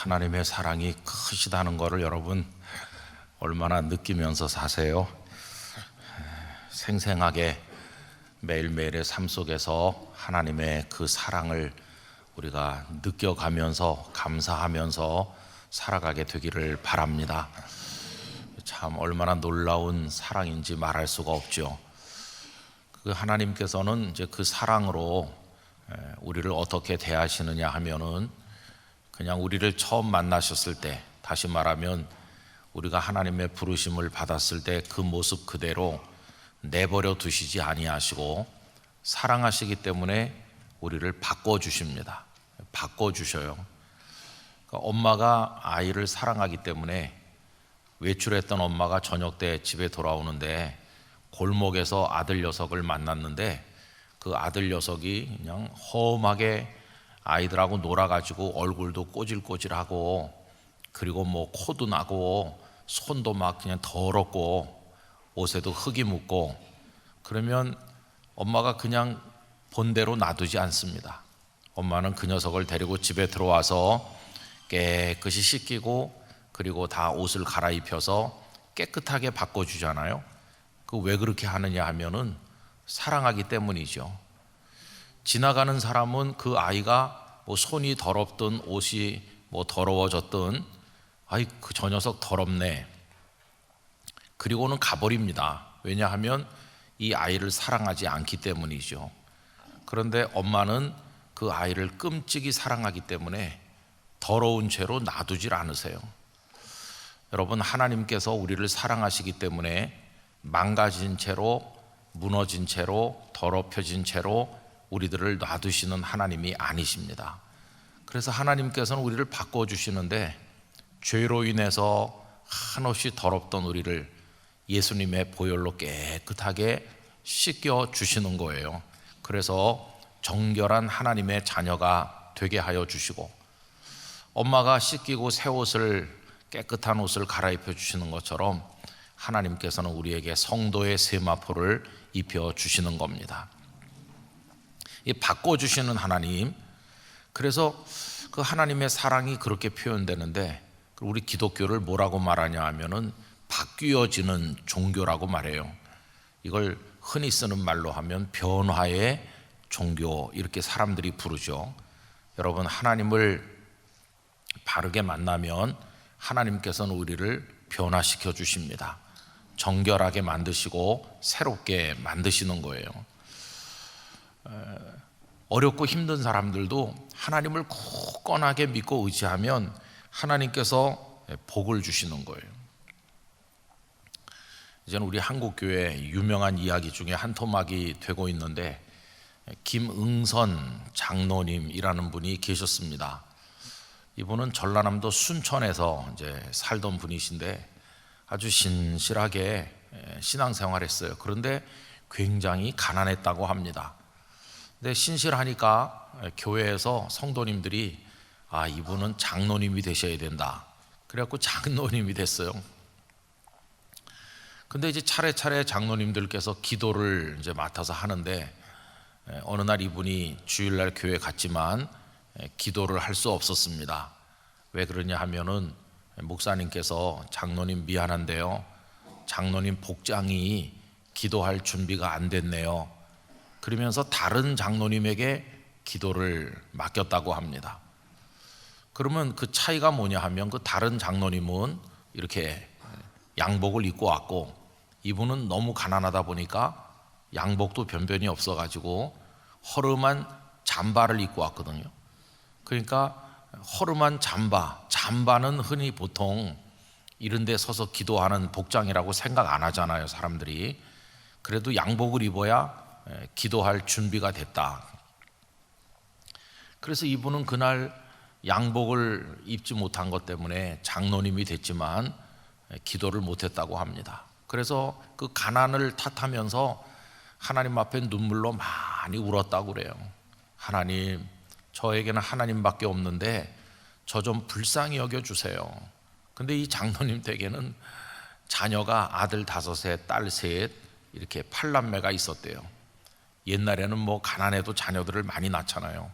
하나님의 사랑이 크시다는 것을 여러분 얼마나 느끼면서 사세요? 생생하게 매일매일의 삶 속에서 하나님의 그 사랑을 우리가 느껴가면서 감사하면서 살아가게 되기를 바랍니다. 참 얼마나 놀라운 사랑인지 말할 수가 없죠. 그 하나님께서는 이제 그 사랑으로 우리를 어떻게 대하시느냐 하면은 그냥 우리를 처음 만나셨을 때, 다시 말하면 우리가 하나님의 부르심을 받았을 때 그 모습 그대로 내버려 두시지 아니하시고 사랑하시기 때문에 우리를 바꿔주십니다. 바꿔주셔요. 그러니까 엄마가 아이를 사랑하기 때문에 외출했던 엄마가 저녁 때 집에 돌아오는데 골목에서 아들 녀석을 만났는데 그 아들 녀석이 그냥 험하게 아이들하고 놀아가지고 얼굴도 꼬질꼬질하고 그리고 뭐 코도 나고 손도 막 그냥 더럽고 옷에도 흙이 묻고 그러면 엄마가 그냥 본대로 놔두지 않습니다. 엄마는 그 녀석을 데리고 집에 들어와서 깨끗이 씻기고 그리고 다 옷을 갈아입혀서 깨끗하게 바꿔주잖아요. 그 왜 그렇게 하느냐 하면은 사랑하기 때문이죠. 지나가는 사람은 그 아이가 뭐 손이 더럽든 옷이 뭐 더러워졌든 아이 그 저 녀석 더럽네 그리고는 가버립니다. 왜냐하면 이 아이를 사랑하지 않기 때문이죠. 그런데 엄마는 그 아이를 끔찍이 사랑하기 때문에 더러운 채로 놔두질 않으세요. 여러분, 하나님께서 우리를 사랑하시기 때문에 망가진 채로 무너진 채로 더럽혀진 채로 우리들을 놔두시는 하나님이 아니십니다. 그래서 하나님께서는 우리를 바꿔주시는데 죄로 인해서 한없이 더럽던 우리를 예수님의 보혈로 깨끗하게 씻겨주시는 거예요. 그래서 정결한 하나님의 자녀가 되게 하여 주시고 엄마가 씻기고 새 옷을 깨끗한 옷을 갈아입혀 주시는 것처럼 하나님께서는 우리에게 성도의 세마포를 입혀 주시는 겁니다. 이 바꿔주시는 하나님, 그래서 그 하나님의 사랑이 그렇게 표현되는데 우리 기독교를 뭐라고 말하냐 하면은 바뀌어지는 종교라고 말해요. 이걸 흔히 쓰는 말로 하면 변화의 종교 이렇게 사람들이 부르죠. 여러분, 하나님을 바르게 만나면 하나님께서는 우리를 변화시켜 주십니다. 정결하게 만드시고 새롭게 만드시는 거예요. 어렵고 힘든 사람들도 하나님을 굳건하게 믿고 의지하면 하나님께서 복을 주시는 거예요. 이제는 우리 한국교회 유명한 이야기 중에 한 토막이 되고 있는데 김응선 장로님이라는 분이 계셨습니다. 이분은 전라남도 순천에서 이제 살던 분이신데 아주 신실하게 신앙생활했어요. 그런데 굉장히 가난했다고 합니다. 근데 신실하니까 교회에서 성도님들이 이분은 장로님이 되셔야 된다. 그래갖고 장로님이 됐어요. 근데 이제 차례차례 장로님들께서 기도를 이제 맡아서 하는데 어느 날 이분이 주일날 교회 갔지만 기도를 할 수 없었습니다. 왜 그러냐 하면은 목사님께서 장로님 미안한데요, 장로님 복장이 기도할 준비가 안 됐네요. 그러면서 다른 장로님에게 기도를 맡겼다고 합니다. 그러면 그 차이가 뭐냐 하면 그 다른 장로님은 이렇게 양복을 입고 왔고 이분은 너무 가난하다 보니까 양복도 변변히 없어가지고 허름한 잠바를 입고 왔거든요. 그러니까 허름한 잠바는 흔히 보통 이런 데 서서 기도하는 복장이라고 생각 안 하잖아요, 사람들이. 그래도 양복을 입어야 기도할 준비가 됐다. 그래서 이분은 그날 양복을 입지 못한 것 때문에 장로님이 됐지만 기도를 못했다고 합니다. 그래서 그 가난을 탓하면서 하나님 앞에 눈물로 많이 울었다고 그래요. 하나님, 저에게는 하나님밖에 없는데 저 좀 불쌍히 여겨주세요. 근데 이 장로님 댁에는 자녀가 아들 5셋, 딸 3 이렇게 8남매가 있었대요. 옛날에는 뭐 가난해도 자녀들을 많이 낳잖아요.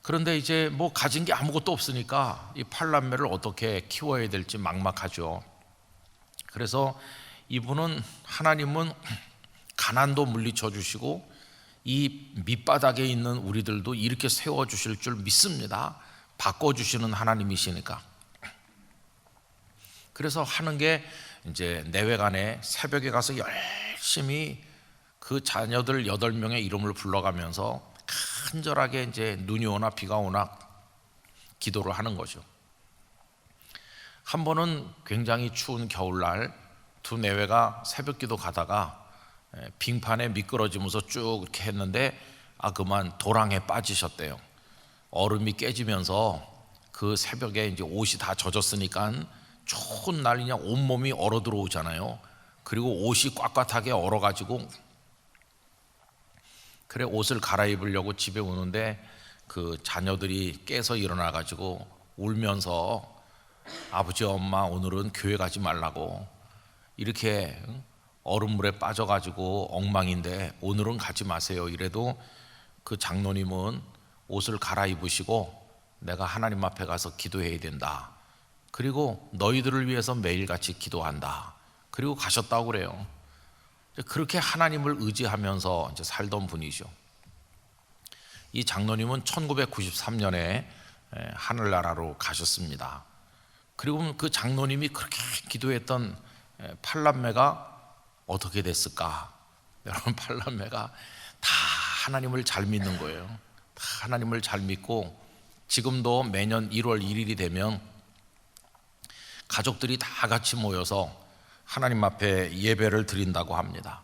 그런데 이제 뭐 가진 게 아무것도 없으니까 이 팔남매를 어떻게 키워야 될지 막막하죠. 그래서 이분은, 하나님은 가난도 물리쳐 주시고 이 밑바닥에 있는 우리들도 이렇게 세워 주실 줄 믿습니다. 바꿔 주시는 하나님이시니까. 그래서 하는 게 이제 내외간에 새벽에 가서 열심히 그 자녀들 8명의 이름을 불러가면서 간절하게 이제 눈이 오나 비가 오나 기도를 하는 거죠. 한 번은 굉장히 추운 겨울날 두 내외가 새벽 기도 가다가 빙판에 미끄러지면서 쭉 이렇게 했는데 그만 도랑에 빠지셨대요. 얼음이 깨지면서 그 새벽에 이제 옷이 다 젖었으니까 추운 날 그냥 온몸이 얼어 들어오잖아요. 그리고 옷이 꽉꽉하게 얼어가지고, 그래 옷을 갈아입으려고 집에 오는데 그 자녀들이 깨서 일어나가지고 울면서 아버지 엄마 오늘은 교회 가지 말라고, 이렇게 얼음물에 빠져가지고 엉망인데 오늘은 가지 마세요 이래도 그 장로님은 옷을 갈아입으시고 내가 하나님 앞에 가서 기도해야 된다, 그리고 너희들을 위해서 매일같이 기도한다, 그리고 가셨다고 그래요. 그렇게 하나님을 의지하면서 이제 살던 분이죠. 이 장로님은 1993년에 하늘나라로 가셨습니다. 그리고 그 장로님이 그렇게 기도했던 팔남매가 어떻게 됐을까? 여러분, 팔남매가 다 하나님을 잘 믿는 거예요. 다 하나님을 잘 믿고 지금도 매년 1월 1일이 되면 가족들이 다 같이 모여서 하나님 앞에 예배를 드린다고 합니다.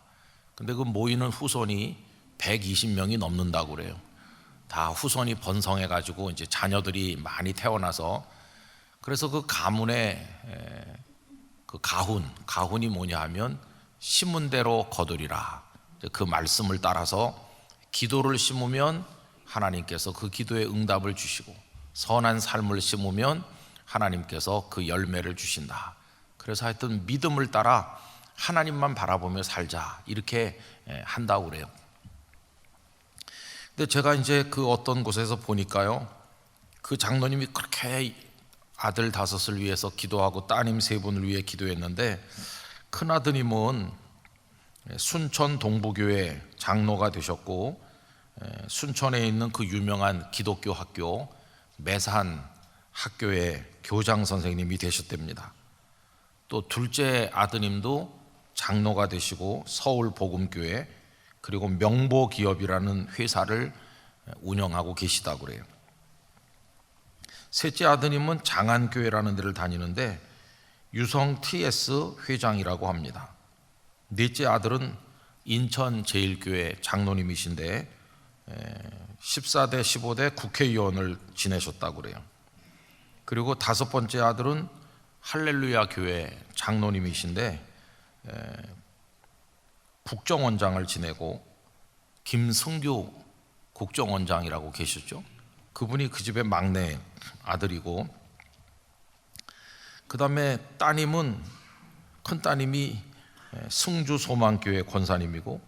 근데 그 모이는 후손이 120명이 넘는다고 그래요. 다 후손이 번성해 가지고 이제 자녀들이 많이 태어나서, 그래서 그 가문의 그 가훈이 뭐냐 하면 심은대로 거두리라. 그 말씀을 따라서 기도를 심으면 하나님께서 그 기도에 응답을 주시고, 선한 삶을 심으면 하나님께서 그 열매를 주신다. 그래서 하여튼 믿음을 따라 하나님만 바라보며 살자, 이렇게 한다고 그래요. 근데 제가 이제 그 어떤 곳에서 보니까요, 그 장로님이 그렇게 아들 5을 위해서 기도하고 따님 3분을 위해 기도했는데, 큰 아드님은 순천 동부교회 장로가 되셨고, 순천에 있는 그 유명한 기독교 학교 매산 학교의 교장 선생님이 되셨답니다. 또 둘째 아드님도 장로가 되시고 서울 복음교회 그리고 명보기업이라는 회사를 운영하고 계시다고 그래요. 셋째 아드님은 장안교회라는 데를 다니는데 유성 TS 회장이라고 합니다. 넷째 아들은 인천제일교회 장로님이신데 14대 15대 국회의원을 지내셨다고 그래요. 그리고 5번째 아들은 할렐루야 교회 장로님이신데 국정원장을 지내고, 김승규 국정원장이라고 계셨죠. 그분이 그 집의 막내 아들이고, 그 다음에 따님은, 큰 따님이 승주 소망교회 권사님이고,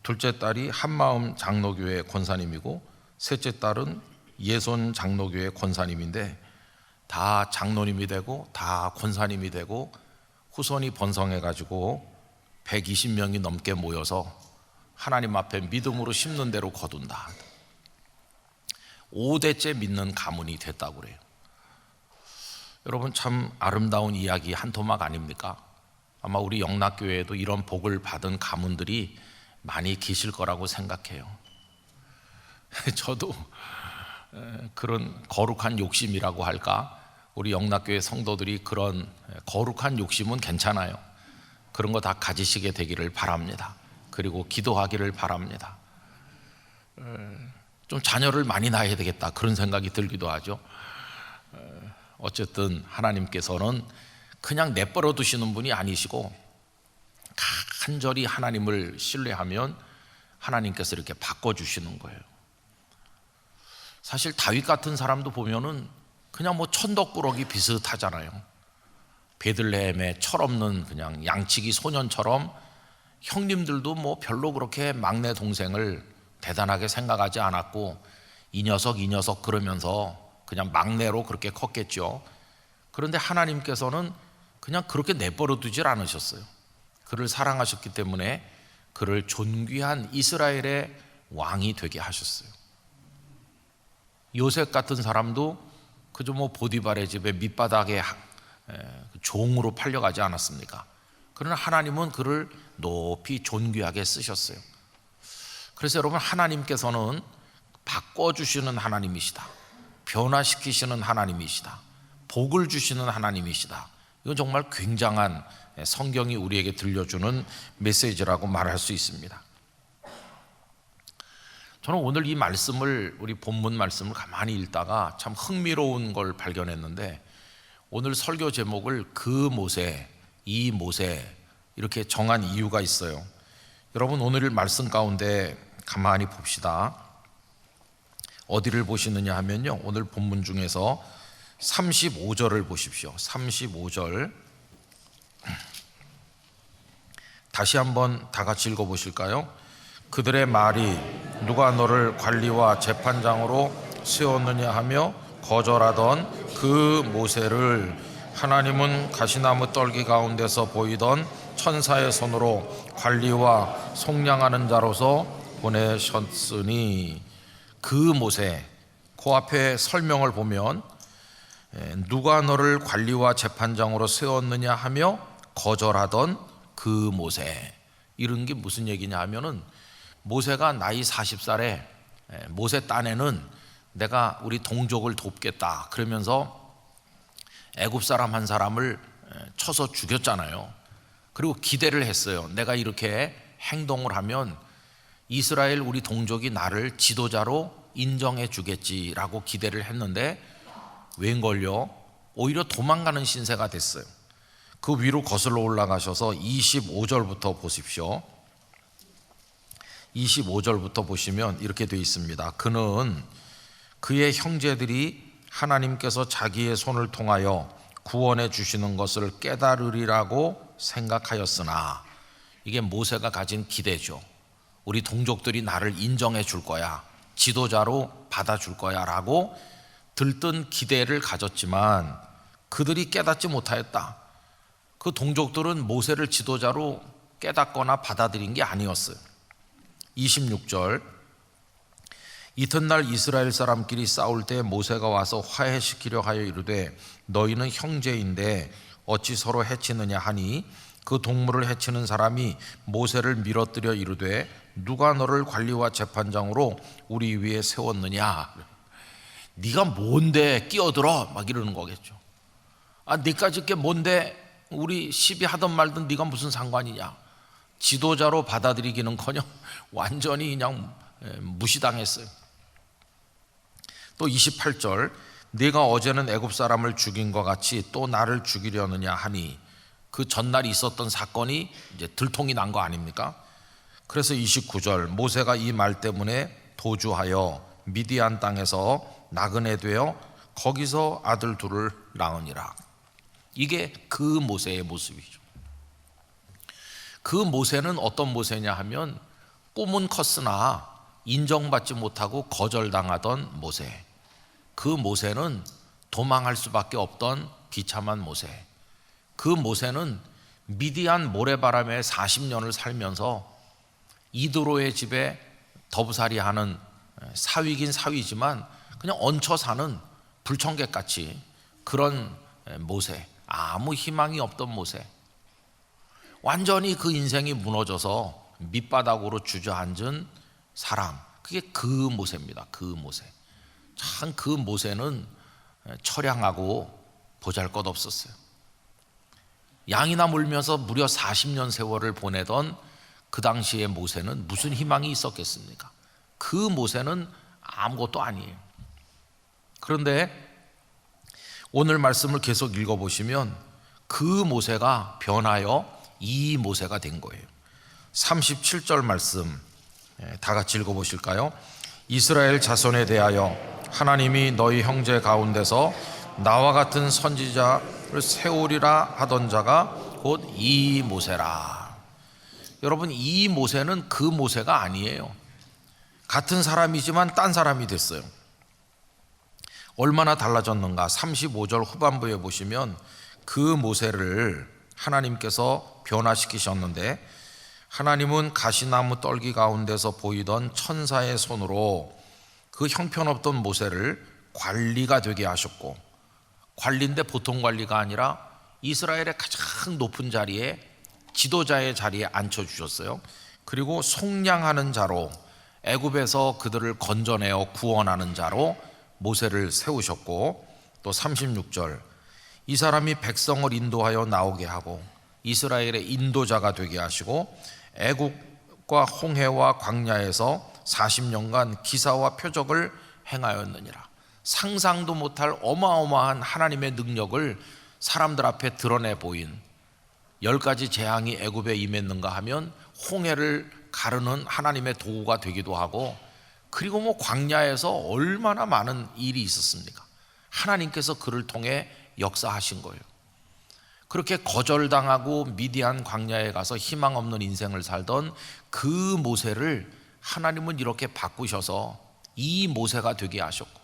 둘째 딸이 한마음 장로교회 권사님이고, 셋째 딸은 예손 장로교회 권사님인데 다 장로님이 되고 다 권사님이 되고 후손이 번성해 가지고 120명이 넘게 모여서 하나님 앞에 믿음으로 심는 대로 거둔다. 5대째 믿는 가문이 됐다고 그래요. 여러분, 참 아름다운 이야기 한 토막 아닙니까? 아마 우리 영락교회에도 이런 복을 받은 가문들이 많이 계실 거라고 생각해요. 저도 그런 거룩한 욕심이라고 할까? 우리 영락교회 성도들이 그런 거룩한 욕심은 괜찮아요. 그런 거 다 가지시게 되기를 바랍니다. 그리고 기도하기를 바랍니다. 좀 자녀를 많이 낳아야 되겠다, 그런 생각이 들기도 하죠. 어쨌든 하나님께서는 그냥 내버려 두시는 분이 아니시고 간절히 하나님을 신뢰하면 하나님께서 이렇게 바꿔주시는 거예요. 사실 다윗 같은 사람도 보면은 그냥 뭐 천덕꾸러기 비슷하잖아요. 베들레헴에 철없는 그냥 양치기 소년처럼 형님들도 뭐 별로 그렇게 막내 동생을 대단하게 생각하지 않았고 이 녀석 그러면서 그냥 막내로 그렇게 컸겠죠. 그런데 하나님께서는 그냥 그렇게 내버려 두질 않으셨어요. 그를 사랑하셨기 때문에 그를 존귀한 이스라엘의 왕이 되게 하셨어요. 요셉 같은 사람도 그저 보디발의 집에 밑바닥에 종으로 팔려가지 않았습니까? 그러나 하나님은 그를 높이 존귀하게 쓰셨어요. 그래서 여러분, 하나님께서는 바꿔주시는 하나님이시다, 변화시키시는 하나님이시다, 복을 주시는 하나님이시다. 이건 정말 굉장한 성경이 우리에게 들려주는 메시지라고 말할 수 있습니다. 저는 오늘 이 말씀을, 우리 본문 말씀을 가만히 읽다가 참 흥미로운 걸 발견했는데, 오늘 설교 제목을 그 모세, 이 모세 이렇게 정한 이유가 있어요. 여러분, 오늘 말씀 가운데 가만히 봅시다. 어디를 보시느냐 하면요, 오늘 본문 중에서 35절을 보십시오. 35절 다시 한번 다 같이 읽어보실까요? 그들의 말이 누가 너를 관리와 재판장으로 세웠느냐 하며 거절하던 그 모세를 하나님은 가시나무 떨기 가운데서 보이던 천사의 손으로 관리와 속량하는 자로서 보내셨으니, 그 모세, 그 앞에 설명을 보면 누가 너를 관리와 재판장으로 세웠느냐 하며 거절하던 그 모세, 이런 게 무슨 얘기냐 하면은, 모세가 나이 40살에 모세 딴에는 내가 우리 동족을 돕겠다 그러면서 애굽 사람 한 사람을 쳐서 죽였잖아요. 그리고 기대를 했어요. 내가 이렇게 행동을 하면 이스라엘 우리 동족이 나를 지도자로 인정해 주겠지라고 기대를 했는데, 웬걸요? 오히려 도망가는 신세가 됐어요. 그 위로 거슬러 올라가셔서 25절부터 보십시오. 25절부터 보시면 이렇게 되어 있습니다. 그는 그의 형제들이 하나님께서 자기의 손을 통하여 구원해 주시는 것을 깨달으리라고 생각하였으나, 이게 모세가 가진 기대죠. 우리 동족들이 나를 인정해 줄 거야, 지도자로 받아줄 거야 라고 들뜬 기대를 가졌지만 그들이 깨닫지 못하였다. 그 동족들은 모세를 지도자로 깨닫거나 받아들인 게 아니었어요. 26절, 이튿날 이스라엘 사람끼리 싸울 때 모세가 와서 화해시키려 하여 이르되 너희는 형제인데 어찌 서로 해치느냐 하니, 그 동물을 해치는 사람이 모세를 밀어뜨려 이르되 누가 너를 관리와 재판장으로 우리 위에 세웠느냐. 네가 뭔데 끼어들어, 막 이러는 거겠죠. 네까지 게 뭔데, 우리 시비하던 말든 네가 무슨 상관이냐. 지도자로 받아들이기는커녕 완전히 그냥 무시당했어요. 또 28절, 네가 어제는 애굽 사람을 죽인 것 같이 또 나를 죽이려느냐 하니, 그 전날 있었던 사건이 이제 들통이 난 거 아닙니까? 그래서 29절, 모세가 이 말 때문에 도주하여 미디안 땅에서 나그네 되어 거기서 아들 둘을 낳으니라. 이게 그 모세의 모습이죠. 그 모세는 어떤 모세냐 하면, 꿈은 컸으나 인정받지 못하고 거절당하던 모세. 그 모세는 도망할 수밖에 없던 비참한 모세. 그 모세는 미디안 모래바람에 40년을 살면서 이드로의 집에 더부살이 하는 사위긴 사위지만 그냥 얹혀 사는 불청객같이 그런 모세, 아무 희망이 없던 모세, 완전히 그 인생이 무너져서 밑바닥으로 주저앉은 사람, 그게 그 모세입니다. 그 모세. 참 그 모세는 처량하고 보잘것없었어요. 양이나 물면서 무려 40년 세월을 보내던 그 당시의 모세는 무슨 희망이 있었겠습니까? 그 모세는 아무것도 아니에요. 그런데 오늘 말씀을 계속 읽어보시면 그 모세가 변하여 이 모세가 된 거예요. 37절 말씀 다 같이 읽어보실까요? 이스라엘 자손에 대하여 하나님이 너희 형제 가운데서 나와 같은 선지자를 세우리라 하던 자가 곧 이 모세라. 여러분, 이 모세는 그 모세가 아니에요. 같은 사람이지만 딴 사람이 됐어요. 얼마나 달라졌는가. 35절 후반부에 보시면 그 모세를 하나님께서 변화시키셨는데, 하나님은 가시나무 떨기 가운데서 보이던 천사의 손으로 그 형편없던 모세를 관리가 되게 하셨고, 관리인데 보통 관리가 아니라 이스라엘의 가장 높은 자리에, 지도자의 자리에 앉혀주셨어요. 그리고 속량하는 자로, 애굽에서 그들을 건져내어 구원하는 자로 모세를 세우셨고, 또 36절 이 사람이 백성을 인도하여 나오게 하고 이스라엘의 인도자가 되게 하시고 애국과 홍해와 광야에서 40년간 기사와 표적을 행하였느니라. 상상도 못할 어마어마한 하나님의 능력을 사람들 앞에 드러내 보인, 10가지 재앙이 애굽에 임했는가 하면 홍해를 가르는 하나님의 도구가 되기도 하고, 그리고 뭐 광야에서 얼마나 많은 일이 있었습니까? 하나님께서 그를 통해 역사하신 거예요. 그렇게 거절당하고 미디안 광야에 가서 희망 없는 인생을 살던 그 모세를 하나님은 이렇게 바꾸셔서 이 모세가 되게 하셨고,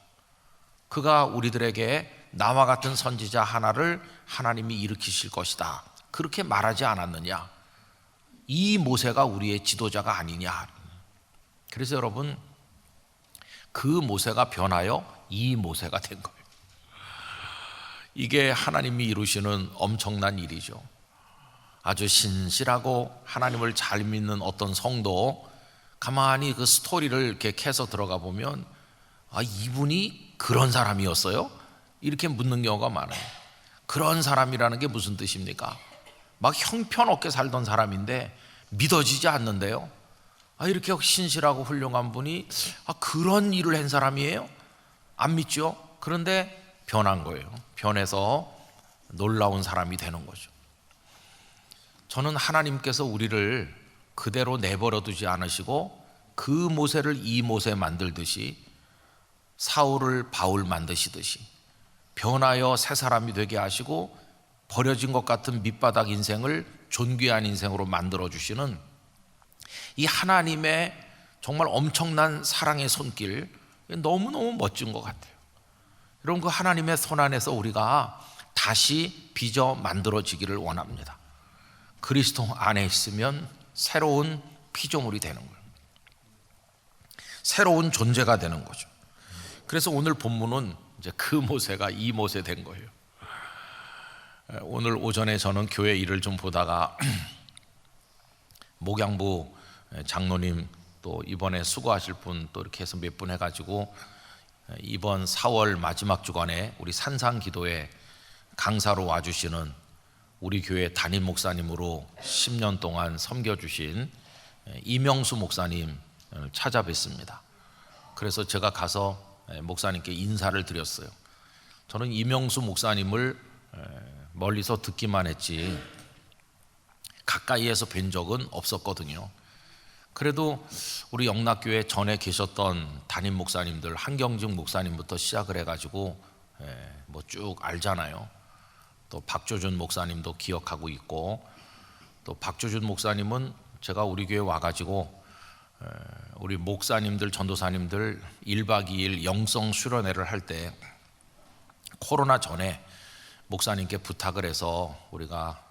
그가 우리들에게 나와 같은 선지자 하나를 하나님이 일으키실 것이다, 그렇게 말하지 않았느냐? 이 모세가 우리의 지도자가 아니냐? 그래서 여러분, 그 모세가 변하여 이 모세가 된 거예요. 이게 하나님이 이루시는 엄청난 일이죠. 아주 신실하고 하나님을 잘 믿는 어떤 성도, 가만히 그 스토리를 이렇게 캐서 들어가 보면, 아, 이분이 그런 사람이었어요? 이렇게 묻는 경우가 많아요. 그런 사람이라는 게 무슨 뜻입니까? 막 형편없게 살던 사람인데 믿어지지 않는데요. 아, 이렇게 신실하고 훌륭한 분이 그런 일을 한 사람이에요? 안 믿죠? 그런데 변한 거예요. 변해서 놀라운 사람이 되는 거죠. 저는 하나님께서 우리를 그대로 내버려 두지 않으시고 그 모세를 이 모세 만들듯이, 사울을 바울 만드시듯이 변하여 새 사람이 되게 하시고 버려진 것 같은 밑바닥 인생을 존귀한 인생으로 만들어 주시는 이 하나님의 정말 엄청난 사랑의 손길, 너무너무 멋진 것 같아요. 여러분, 그 하나님의 손 안에서 우리가 다시 빚어 만들어지기를 원합니다. 그리스도 안에 있으면 새로운 피조물이 되는 거예요. 새로운 존재가 되는 거죠. 그래서 오늘 본문은 이제 그 모세가 이 모세 된 거예요. 오늘 오전에 저는 교회 일을 좀 보다가 목양부 장로님, 또 이번에 수고하실 분 또 이렇게 해서 몇 분 해가지고 이번 4월 마지막 주간에 우리 산상 기도에 강사로 와주시는 우리 교회 담임 목사님으로 10년 동안 섬겨주신 이명수 목사님 찾아뵙습니다. 그래서 제가 가서 목사님께 인사를 드렸어요. 저는 이명수 목사님을 멀리서 듣기만 했지 가까이에서 뵌 적은 없었거든요. 그래도 우리 영락교회 전에 계셨던 담임 목사님들, 한경직 목사님부터 시작을 해가지고 뭐 쭉 알잖아요. 또 박조준 목사님도 기억하고 있고, 또 박조준 목사님은 제가 우리 교회 와가지고 우리 목사님들, 전도사님들 1박 2일 영성 수련회를 할 때 코로나 전에 목사님께 부탁을 해서 우리가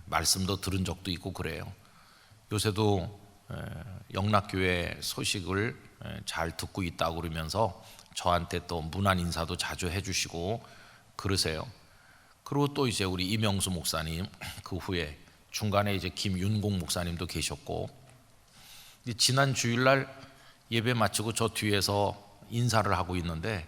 말씀도 들은 적도 있고 그래요. 요새도 영락교회 소식을 잘 듣고 있다고 그러면서 저한테 또 문안 인사도 자주 해주시고 그러세요. 그리고 또 이제 우리 이명수 목사님, 그 후에 중간에 이제 김윤공 목사님도 계셨고, 지난 주일날 예배 마치고 저 뒤에서 인사를 하고 있는데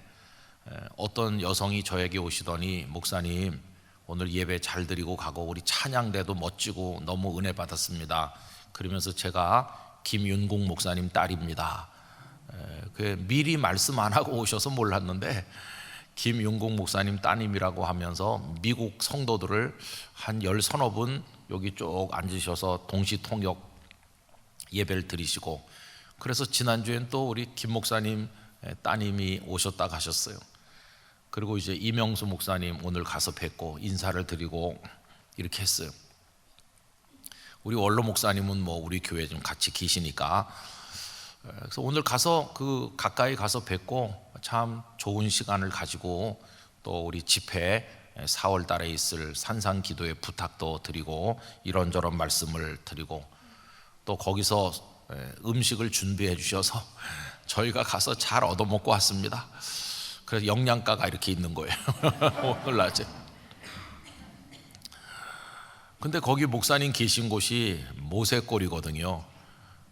어떤 여성이 저에게 오시더니, 목사님 오늘 예배 잘 드리고 가고 우리 찬양대도 멋지고 너무 은혜 받았습니다. 그러면서 제가 김윤공 목사님 딸입니다. 미리 말씀 안 하고 오셔서 몰랐는데 김윤공 목사님 따님이라고 하면서 미국 성도들을 한 10서너 분 여기 쭉 앉으셔서 동시통역 예배를 드리시고, 그래서 지난주엔 또 우리 김 목사님 따님이 오셨다 가셨어요. 그리고 이제 이명수 목사님 오늘 가서 뵙고 인사를 드리고 이렇게 했어요. 우리 원로 목사님은 뭐 우리 교회 좀 같이 계시니까, 그래서 오늘 가서 그 가까이 가서 뵙고 참 좋은 시간을 가지고 또 우리 집회 4월 달에 있을 산상 기도의 부탁도 드리고 이런저런 말씀을 드리고 또 거기서 음식을 준비해 주셔서 저희가 가서 잘 얻어먹고 왔습니다. 그래서 영양가가 이렇게 있는 거예요. 오늘 낮에. 근데 거기 목사님 계신 곳이 모세골이거든요.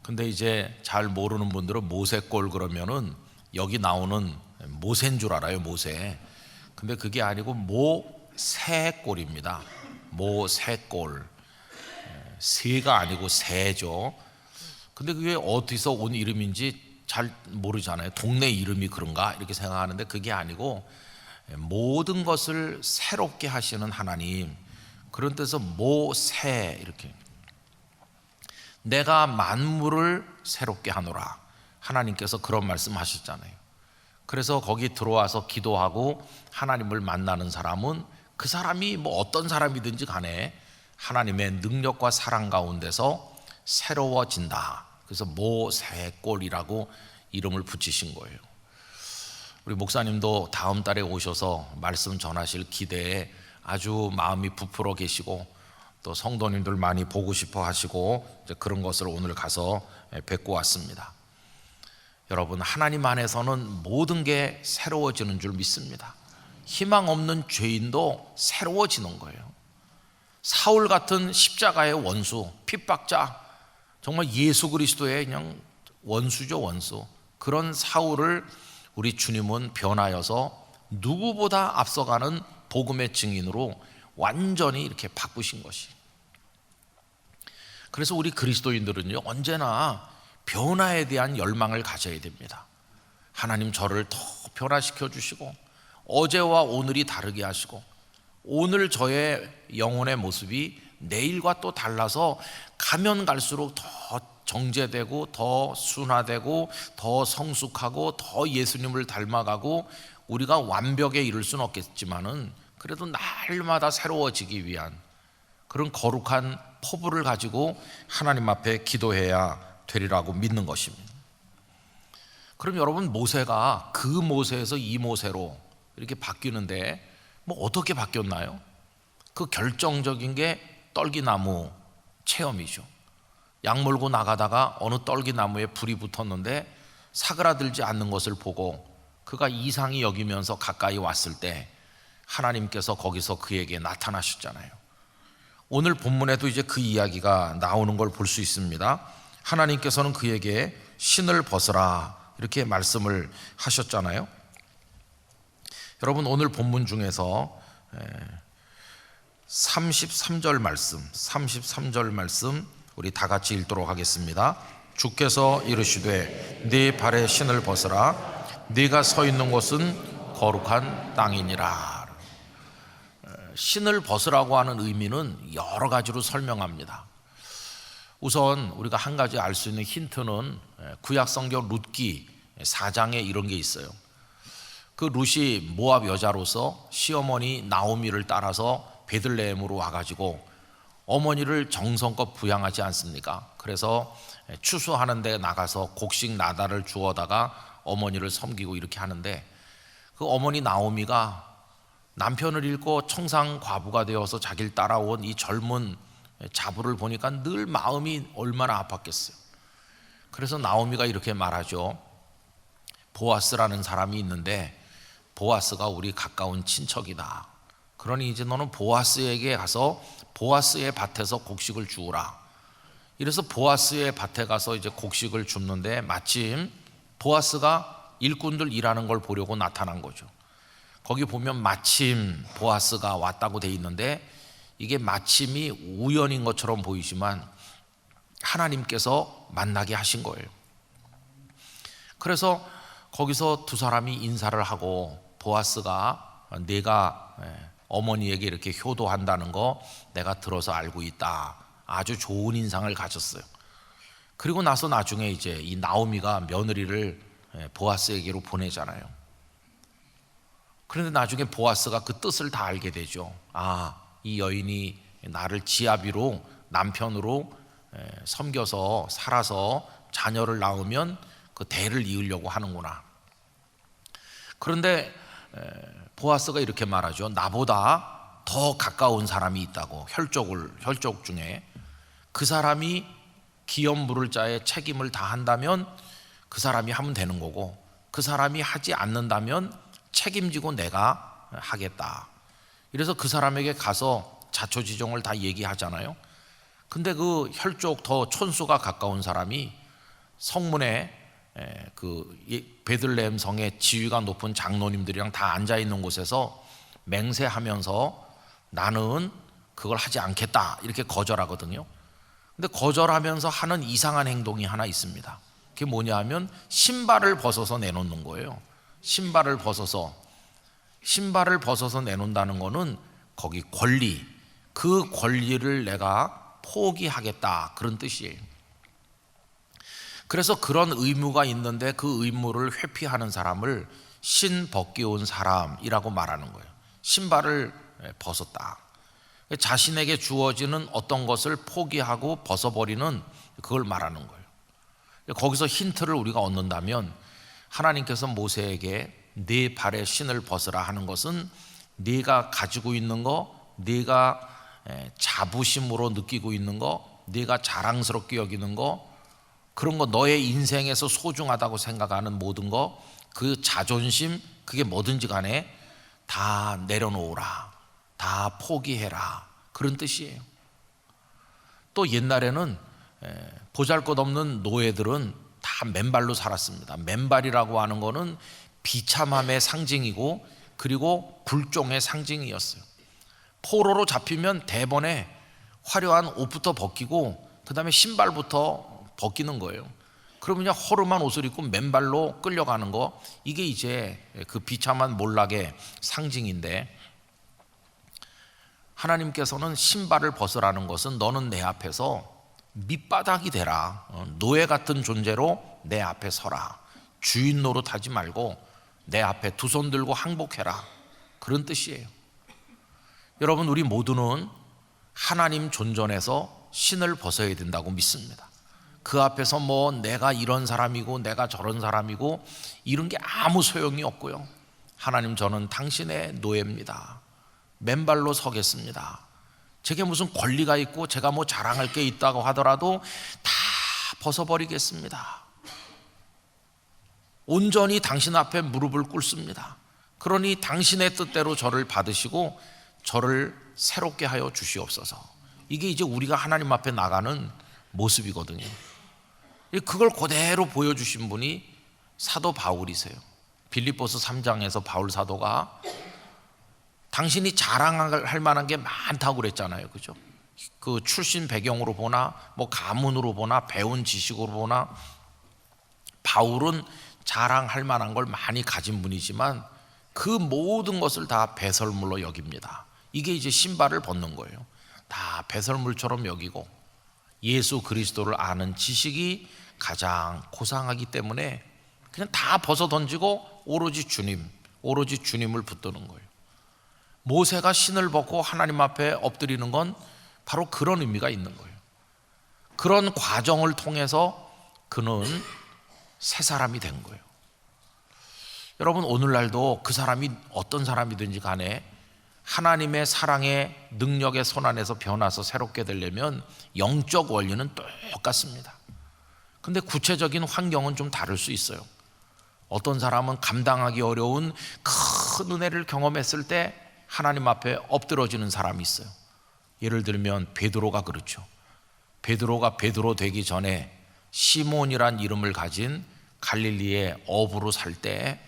근데 이제 잘 모르는 분들은 모세골 그러면은 여기 나오는 모세인 줄 알아요, 모세. 근데 그게 아니고 모새골입니다. 모새골. 새가 아니고 새죠. 근데 그게 어디서 온 이름인지 잘 모르잖아요. 동네 이름이 그런가 이렇게 생각하는데 그게 아니고 모든 것을 새롭게 하시는 하나님, 그런 뜻에서 모새, 이렇게 내가 만물을 새롭게 하노라, 하나님께서 그런 말씀하셨잖아요. 그래서 거기 들어와서 기도하고 하나님을 만나는 사람은 그 사람이 뭐 어떤 사람이든지 간에 하나님의 능력과 사랑 가운데서 새로워진다. 그래서 모새골이라고 이름을 붙이신 거예요. 우리 목사님도 다음 달에 오셔서 말씀 전하실 기대에 아주 마음이 부풀어 계시고 또 성도님들 많이 보고 싶어 하시고 이제 그런 것을 오늘 가서 뵙고 왔습니다. 여러분, 하나님 안에서는 모든 게 새로워지는 줄 믿습니다. 희망 없는 죄인도 새로워지는 거예요. 사울 같은 십자가의 원수, 핍박자, 정말 예수 그리스도의 그냥 원수죠, 원수. 그런 사울을 우리 주님은 변하여서 누구보다 앞서가는 복음의 증인으로 완전히 이렇게 바꾸신 것이. 그래서 우리 그리스도인들은요, 언제나 변화에 대한 열망을 가져야 됩니다. 하나님 저를 더 변화시켜 주시고 어제와 오늘이 다르게 하시고 오늘 저의 영혼의 모습이 내일과 또 달라서 가면 갈수록 더 정제되고 더 순화되고 더 성숙하고 더 예수님을 닮아가고 우리가 완벽에 이를 수는 없겠지만은 그래도 날마다 새로워지기 위한 그런 거룩한 포부를 가지고 하나님 앞에 기도해야 되리라고 믿는 것입니다. 그럼 여러분, 모세가 그 모세에서 이 모세로 이렇게 바뀌는데 뭐 어떻게 바뀌었나요? 그 결정적인 게 떨기나무 체험이죠. 약 몰고 나가다가 어느 떨기나무에 불이 붙었는데 사그라들지 않는 것을 보고 그가 이상히 여기면서 가까이 왔을 때 하나님께서 거기서 그에게 나타나셨잖아요. 오늘 본문에도 이제 그 이야기가 나오는 걸 볼 수 있습니다. 하나님께서는 그에게 신을 벗으라 이렇게 말씀을 하셨잖아요. 여러분, 오늘 본문 중에서 33절 말씀 우리 다 같이 읽도록 하겠습니다. 주께서 이르시되 네 발에 신을 벗으라, 네가 서 있는 곳은 거룩한 땅이니라. 신을 벗으라고 하는 의미는 여러 가지로 설명합니다. 우선 우리가 한 가지 알 수 있는 힌트는 구약성경 룻기 4장에 이런 게 있어요. 그 룻이 모압 여자로서 시어머니 나오미를 따라서 베들레헴으로 와가지고 어머니를 정성껏 부양하지 않습니까? 그래서 추수하는 데 나가서 곡식 나달을 주워다가 어머니를 섬기고 이렇게 하는데 그 어머니 나오미가 남편을 잃고 청상 과부가 되어서 자기를 따라온 이 젊은 자부를 보니까 늘 마음이 얼마나 아팠겠어요. 그래서 나오미가 이렇게 말하죠. 보아스라는 사람이 있는데 보아스가 우리 가까운 친척이다. 그러니 이제 너는 보아스에게 가서 보아스의 밭에서 곡식을 주우라. 이래서 보아스의 밭에 가서 이제 곡식을 줍는데 마침 보아스가 일꾼들 일하는 걸 보려고 나타난 거죠. 거기 보면 마침 보아스가 왔다고 돼 있는데 이게 마침이 우연인 것처럼 보이지만 하나님께서 만나게 하신 거예요. 그래서 거기서 두 사람이 인사를 하고 보아스가 내가 어머니에게 이렇게 효도한다는 거 내가 들어서 알고 있다. 아주 좋은 인상을 가졌어요. 그리고 나서 나중에 이제 이 나오미가 며느리를 보아스에게로 보내잖아요. 그런데 나중에 보아스가 그 뜻을 다 알게 되죠. 아, 이 여인이 나를 지아비로 남편으로 섬겨서 살아서 자녀를 낳으면 그 대를 이으려고 하는구나. 그런데 보아스가 이렇게 말하죠. 나보다 더 가까운 사람이 있다고. 혈족 중에 그 사람이 기업 물을 자의 책임을 다한다면 그 사람이 하면 되는 거고, 그 사람이 하지 않는다면 책임지고 내가 하겠다. 이래서 그 사람에게 가서 자초지종을 다 얘기하잖아요. 근데 그 혈족 더 촌수가 가까운 사람이 성문에 그 베들레헴 성의 지위가 높은 장로님들이랑 다 앉아 있는 곳에서 맹세하면서 나는 그걸 하지 않겠다 이렇게 거절하거든요. 근데 거절하면서 하는 이상한 행동이 하나 있습니다. 그게 뭐냐 하면 신발을 벗어서 내놓는 거예요. 신발을 벗어서 내놓는다는 거는 거기 권리, 그 권리를 내가 포기하겠다 그런 뜻이에요. 그래서 그런 의무가 있는데 그 의무를 회피하는 사람을 신 벗겨온 사람이라고 말하는 거예요. 신발을 벗었다. 자신에게 주어지는 어떤 것을 포기하고 벗어버리는 그걸 말하는 거예요. 거기서 힌트를 우리가 얻는다면 하나님께서 모세에게 네 발에 신을 벗으라 하는 것은 네가 가지고 있는 거, 네가 자부심으로 느끼고 있는 거, 네가 자랑스럽게 여기는 거, 그런 거 너의 인생에서 소중하다고 생각하는 모든 거, 그 자존심, 그게 뭐든지 간에 다 내려놓으라, 다 포기해라 그런 뜻이에요. 또 옛날에는 보잘것없는 노예들은 다 맨발로 살았습니다. 맨발이라고 하는 거는 비참함의 상징이고 그리고 불종의 상징이었어요. 포로로 잡히면 대번에 화려한 옷부터 벗기고 그 다음에 신발부터 벗기는 거예요. 그러면 허름한 옷을 입고 맨발로 끌려가는 거, 이게 이제 그 비참한 몰락의 상징인데, 하나님께서는 신발을 벗으라는 것은 너는 내 앞에서 밑바닥이 되라, 노예 같은 존재로 내 앞에 서라, 주인 노릇하지 말고 내 앞에 두 손 들고 항복해라 그런 뜻이에요. 여러분, 우리 모두는 하나님 존전에서 신을 벗어야 된다고 믿습니다. 그 앞에서 뭐 내가 이런 사람이고 내가 저런 사람이고 이런 게 아무 소용이 없고요. 하나님, 저는 당신의 노예입니다. 맨발로 서겠습니다. 제게 무슨 권리가 있고 제가 뭐 자랑할 게 있다고 하더라도 다 벗어버리겠습니다. 온전히 당신 앞에 무릎을 꿇습니다. 그러니 당신의 뜻대로 저를 받으시고 저를 새롭게 하여 주시옵소서. 이게 이제 우리가 하나님 앞에 나가는 모습이거든요. 그걸 그대로 보여주신 분이 사도 바울이세요. 빌립보서 3장에서 바울 사도가 당신이 자랑할 만한 게 많다고 그랬잖아요. 그죠? 그 출신 배경으로 보나 뭐 가문으로 보나 배운 지식으로 보나 바울은 자랑할 만한 걸 많이 가진 분이지만 그 모든 것을 다 배설물로 여깁니다. 이게 이제 신발을 벗는 거예요. 다 배설물처럼 여기고 예수 그리스도를 아는 지식이 가장 고상하기 때문에 그냥 다 벗어 던지고 오로지 주님을 붙드는 거예요. 모세가 신을 벗고 하나님 앞에 엎드리는 건 바로 그런 의미가 있는 거예요. 그런 과정을 통해서 그는 새 사람이 된 거예요. 여러분, 오늘날도 그 사람이 어떤 사람이든지 간에 하나님의 사랑의 능력의 손 안에서 변화서 새롭게 되려면 영적 원리는 똑같습니다. 근데 구체적인 환경은 좀 다를 수 있어요. 어떤 사람은 감당하기 어려운 큰 은혜를 경험했을 때 하나님 앞에 엎드러지는 사람이 있어요. 예를 들면 베드로가 그렇죠. 베드로가 베드로 되기 전에 시몬이란 이름을 가진 갈릴리의 어부로 살 때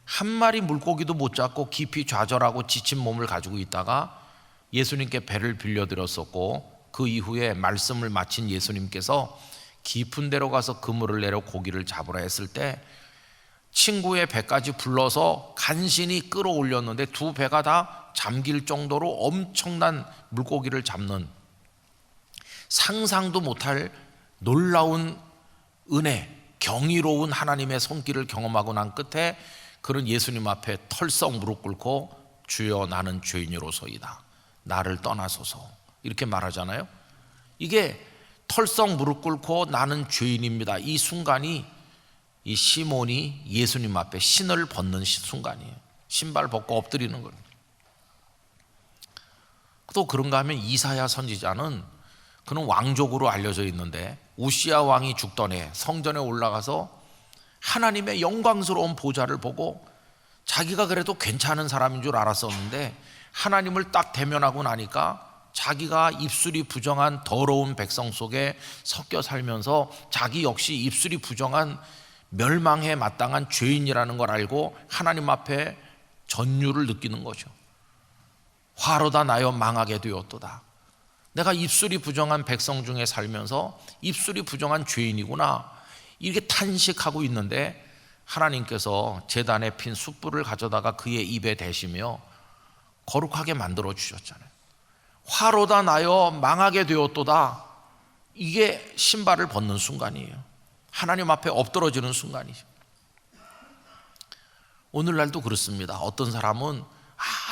한 마리 물고기도 못 잡고 깊이 좌절하고 지친 몸을 가지고 있다가 예수님께 배를 빌려드렸었고, 그 이후에 말씀을 마친 예수님께서 깊은 데로 가서 그물을 내려 고기를 잡으라 했을 때 친구의 배까지 불러서 간신히 끌어올렸는데 두 배가 다 잠길 정도로 엄청난 물고기를 잡는 상상도 못할 놀라운 은혜, 경이로운 하나님의 손길을 경험하고 난 끝에 그런 예수님 앞에 털썩 무릎 꿇고 주여 나는 죄인이로소이다, 나를 떠나소서, 이렇게 말하잖아요. 이게 털썩 무릎 꿇고 나는 죄인입니다, 이 순간이 이 시몬이 예수님 앞에 신을 벗는 순간이에요. 신발 벗고 엎드리는 거예요. 또 그런가 하면 이사야 선지자는, 그는 왕족으로 알려져 있는데 우시야 왕이 죽던 해 성전에 올라가서 하나님의 영광스러운 보좌를 보고 자기가 그래도 괜찮은 사람인 줄 알았었는데 하나님을 딱 대면하고 나니까 자기가 입술이 부정한 더러운 백성 속에 섞여 살면서 자기 역시 입술이 부정한 멸망에 마땅한 죄인이라는 걸 알고 하나님 앞에 전율을 느끼는 거죠. 화로다 나여 망하게 되었도다. 내가 입술이 부정한 백성 중에 살면서 입술이 부정한 죄인이구나, 이렇게 탄식하고 있는데 하나님께서 제단에 핀 숯불을 가져다가 그의 입에 대시며 거룩하게 만들어 주셨잖아요. 화로다 나여 망하게 되었도다. 이게 신발을 벗는 순간이에요. 하나님 앞에 엎드러지는 순간이죠. 오늘날도 그렇습니다. 어떤 사람은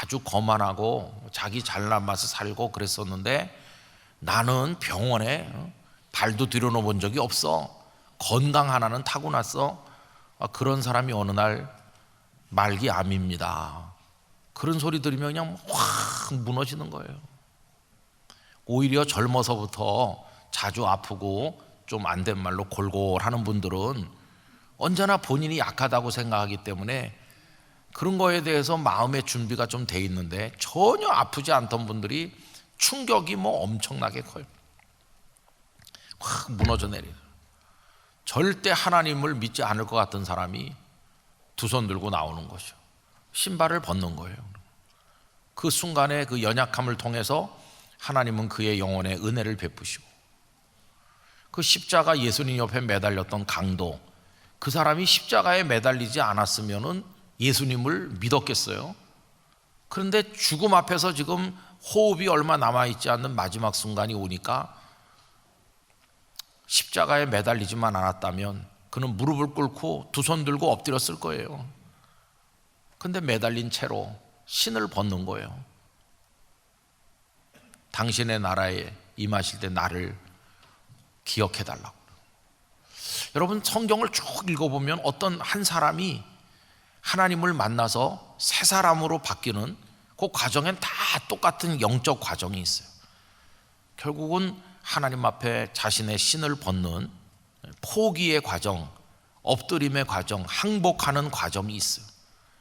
아주 거만하고 자기 잘난 맛에 살고 그랬었는데 나는 병원에 발도 들여놓은 적이 없어, 건강 하나는 타고났어. 그런 사람이 어느 날 말기암입니다. 그런 소리 들으면 그냥 확 무너지는 거예요. 오히려 젊어서부터 자주 아프고 좀 안 된 말로 골골하는 분들은 언제나 본인이 약하다고 생각하기 때문에 그런 거에 대해서 마음의 준비가 좀 돼 있는데 전혀 아프지 않던 분들이 충격이 엄청나게 커요. 확 무너져 내려요. 절대 하나님을 믿지 않을 것 같은 사람이 두 손 들고 나오는 거죠. 신발을 벗는 거예요. 그 순간에 그 연약함을 통해서 하나님은 그의 영혼에 은혜를 베푸시고, 그 십자가 예수님 옆에 매달렸던 강도, 그 사람이 십자가에 매달리지 않았으면은 예수님을 믿었겠어요? 그런데 죽음 앞에서 지금 호흡이 얼마 남아있지 않는 마지막 순간이 오니까 십자가에 매달리지만 않았다면 그는 무릎을 꿇고 두 손 들고 엎드렸을 거예요. 근데 매달린 채로 신을 벗는 거예요. 당신의 나라에 임하실 때 나를 기억해달라고. 여러분, 성경을 쭉 읽어보면 어떤 한 사람이 하나님을 만나서 새 사람으로 바뀌는 그 과정엔 다 똑같은 영적 과정이 있어요. 결국은 하나님 앞에 자신의 신을 벗는 포기의 과정, 엎드림의 과정, 항복하는 과정이 있어요.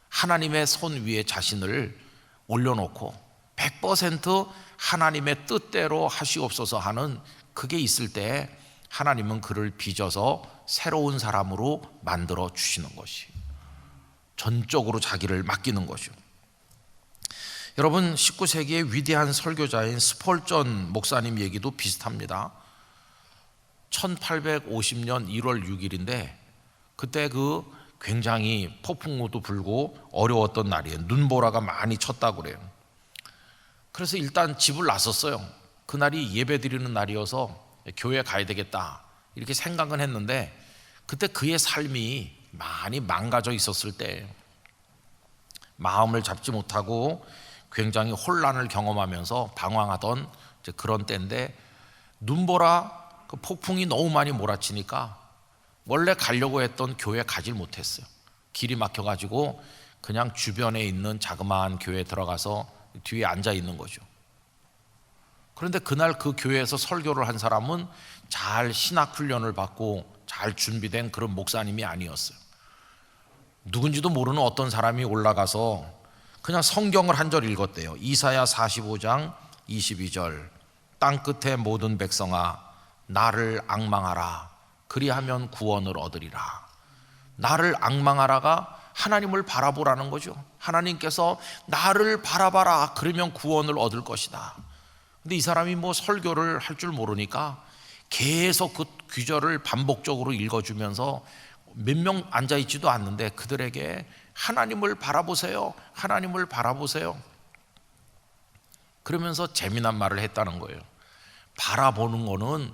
하나님의 손 위에 자신을 올려놓고 100% 하나님의 뜻대로 하시옵소서 하는 그게 있을 때 하나님은 그를 빚어서 새로운 사람으로 만들어 주시는 것이, 전적으로 자기를 맡기는 거죠. 여러분, 19세기의 위대한 설교자인 스폴전 목사님 얘기도 비슷합니다. 1850년 1월 6일인데 그때 그 굉장히 폭풍우도 불고 어려웠던 날이에요. 눈보라가 많이 쳤다고 그래요. 그래서 일단 집을 나섰어요. 그날이 예배 드리는 날이어서 교회 가야 되겠다 이렇게 생각은 했는데 그때 그의 삶이 많이 망가져 있었을 때 마음을 잡지 못하고 굉장히 혼란을 경험하면서 방황하던 그런 때인데 눈보라 그 폭풍이 너무 많이 몰아치니까 원래 가려고 했던 교회 가질 못했어요. 길이 막혀가지고 그냥 주변에 있는 자그마한 교회에 들어가서 뒤에 앉아 있는 거죠. 그런데 그날 그 교회에서 설교를 한 사람은 잘 신학 훈련을 받고 잘 준비된 그런 목사님이 아니었어요. 누군지도 모르는 어떤 사람이 올라가서 그냥 성경을 한 절 읽었대요. 이사야 45장 22절 땅끝의 모든 백성아 나를 앙망하라 그리하면 구원을 얻으리라. 나를 앙망하라가 하나님을 바라보라는 거죠. 하나님께서 나를 바라봐라 그러면 구원을 얻을 것이다. 근데 이 사람이 설교를 할 줄 모르니까 계속 그 귀절을 반복적으로 읽어주면서 몇 명 앉아있지도 않는데 그들에게 하나님을 바라보세요, 하나님을 바라보세요 그러면서 재미난 말을 했다는 거예요. 바라보는 거는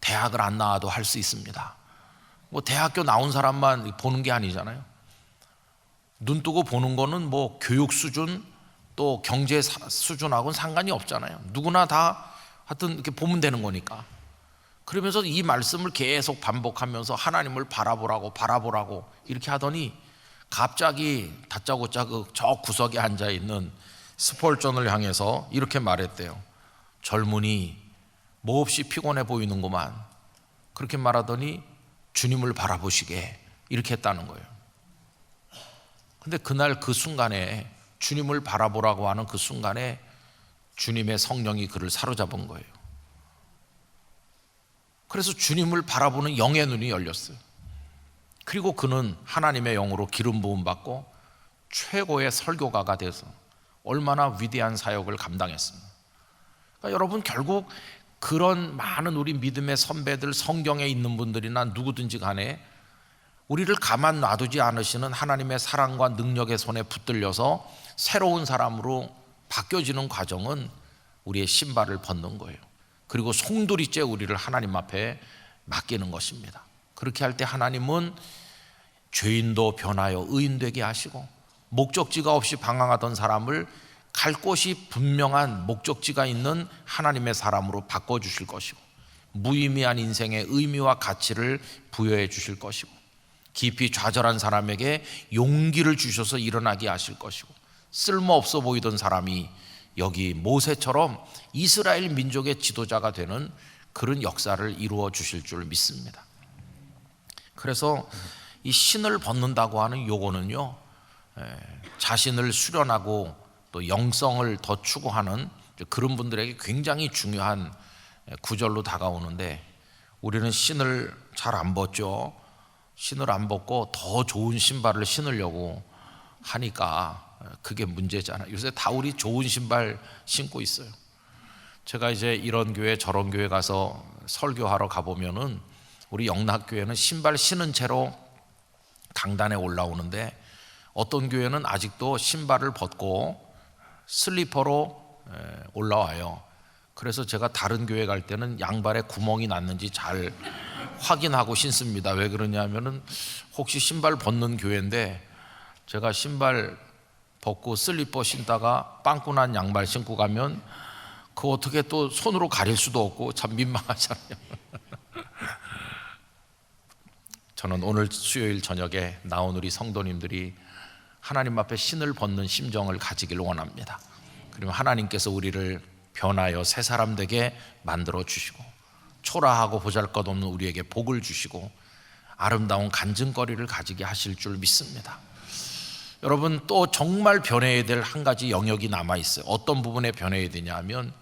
대학을 안 나와도 할 수 있습니다. 대학교 나온 사람만 보는 게 아니잖아요. 눈 뜨고 보는 거는 교육 수준 또 경제 수준하고는 상관이 없잖아요. 누구나 다 하여튼 이렇게 보면 되는 거니까. 그러면서 이 말씀을 계속 반복하면서 하나님을 바라보라고 이렇게 하더니 갑자기 다짜고짜 저 구석에 앉아있는 스폴전을 향해서 이렇게 말했대요. 젊은이 몹시 피곤해 보이는구만. 그렇게 말하더니 주님을 바라보시게 이렇게 했다는 거예요. 근데 그날 그 순간에 주님을 바라보라고 하는 그 순간에 주님의 성령이 그를 사로잡은 거예요. 그래서 주님을 바라보는 영의 눈이 열렸어요. 그리고 그는 하나님의 영으로 기름 부음 받고 최고의 설교가가 돼서 얼마나 위대한 사역을 감당했습니다. 그러니까 여러분, 결국 그런 많은 우리 믿음의 선배들, 성경에 있는 분들이나 누구든지 간에 우리를 가만 놔두지 않으시는 하나님의 사랑과 능력의 손에 붙들려서 새로운 사람으로 바뀌어지는 과정은 우리의 신발을 벗는 거예요. 그리고 송두리째 우리를 하나님 앞에 맡기는 것입니다. 그렇게 할 때 하나님은 죄인도 변하여 의인 되게 하시고, 목적지가 없이 방황하던 사람을 갈 곳이 분명한 목적지가 있는 하나님의 사람으로 바꿔주실 것이고, 무의미한 인생의 의미와 가치를 부여해 주실 것이고, 깊이 좌절한 사람에게 용기를 주셔서 일어나게 하실 것이고, 쓸모없어 보이던 사람이 여기 모세처럼 이스라엘 민족의 지도자가 되는 그런 역사를 이루어 주실 줄 믿습니다. 그래서 이 신을 벗는다고 하는 요거는요, 자신을 수련하고 또 영성을 더 추구하는 그런 분들에게 굉장히 중요한 구절로 다가오는데, 우리는 신을 잘 안 벗죠. 신을 안 벗고 더 좋은 신발을 신으려고 하니까 그게 문제잖아요. 요새 다 우리 좋은 신발 신고 있어요. 제가 이제 이런 교회 저런 교회 가서 설교하러 가보면은 우리 영락교회는 신발 신은 채로 강단에 올라오는데, 어떤 교회는 아직도 신발을 벗고 슬리퍼로 올라와요. 그래서 제가 다른 교회 갈 때는 양발에 구멍이 났는지 잘 확인하고 신습니다. 왜 그러냐면은 혹시 신발 벗는 교회인데 제가 신발 벗고 슬리퍼 신다가 빵꾸 난 양발 신고 가면 그거 어떻게 또 손으로 가릴 수도 없고 참 민망하잖아요. 저는 오늘 수요일 저녁에 나온 우리 성도님들이 하나님 앞에 신을 벗는 심정을 가지길 원합니다. 그리고 하나님께서 우리를 변하여 새 사람 되게 만들어 주시고, 초라하고 보잘것없는 우리에게 복을 주시고 아름다운 간증거리를 가지게 하실 줄 믿습니다. 여러분, 또 정말 변해야 될 한 가지 영역이 남아 있어요. 어떤 부분에 변해야 되냐 하면,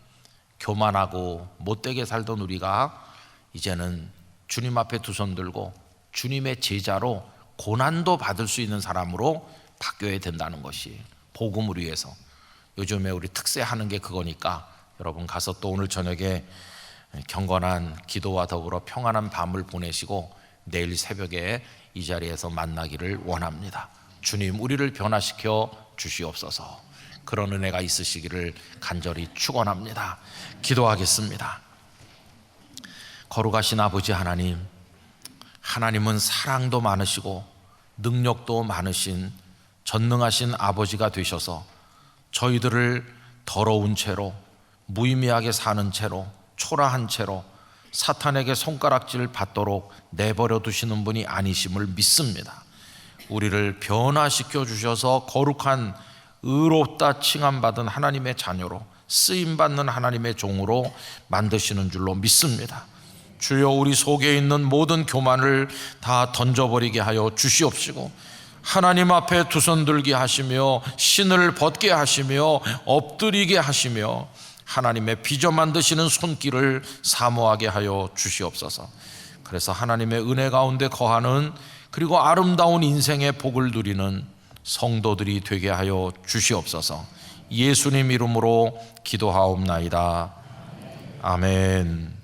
교만하고 못되게 살던 우리가 이제는 주님 앞에 두 손 들고 주님의 제자로 고난도 받을 수 있는 사람으로 바뀌어야 된다는 것이 복음을 위해서. 요즘에 우리 특세하는 게 그거니까 여러분 가서 또 오늘 저녁에 경건한 기도와 더불어 평안한 밤을 보내시고 내일 새벽에 이 자리에서 만나기를 원합니다. 주님, 우리를 변화시켜 주시옵소서. 그런 은혜가 있으시기를 간절히 축원합니다. 기도하겠습니다. 거룩하신 아버지 하나님, 하나님은 사랑도 많으시고 능력도 많으신 전능하신 아버지가 되셔서 저희들을 더러운 채로, 무의미하게 사는 채로, 초라한 채로 사탄에게 손가락질 받도록 내버려 두시는 분이 아니심을 믿습니다. 우리를 변화시켜 주셔서 거룩한 의롭다 칭함받은 하나님의 자녀로, 쓰임받는 하나님의 종으로 만드시는 줄로 믿습니다. 주여, 우리 속에 있는 모든 교만을 다 던져버리게 하여 주시옵시고, 하나님 앞에 두 손 들게 하시며 신을 벗게 하시며 엎드리게 하시며 하나님의 빚어 만드시는 손길을 사모하게 하여 주시옵소서. 그래서 하나님의 은혜 가운데 거하는, 그리고 아름다운 인생의 복을 누리는 성도들이 되게 하여 주시옵소서. 예수님 이름으로 기도하옵나이다. 아멘.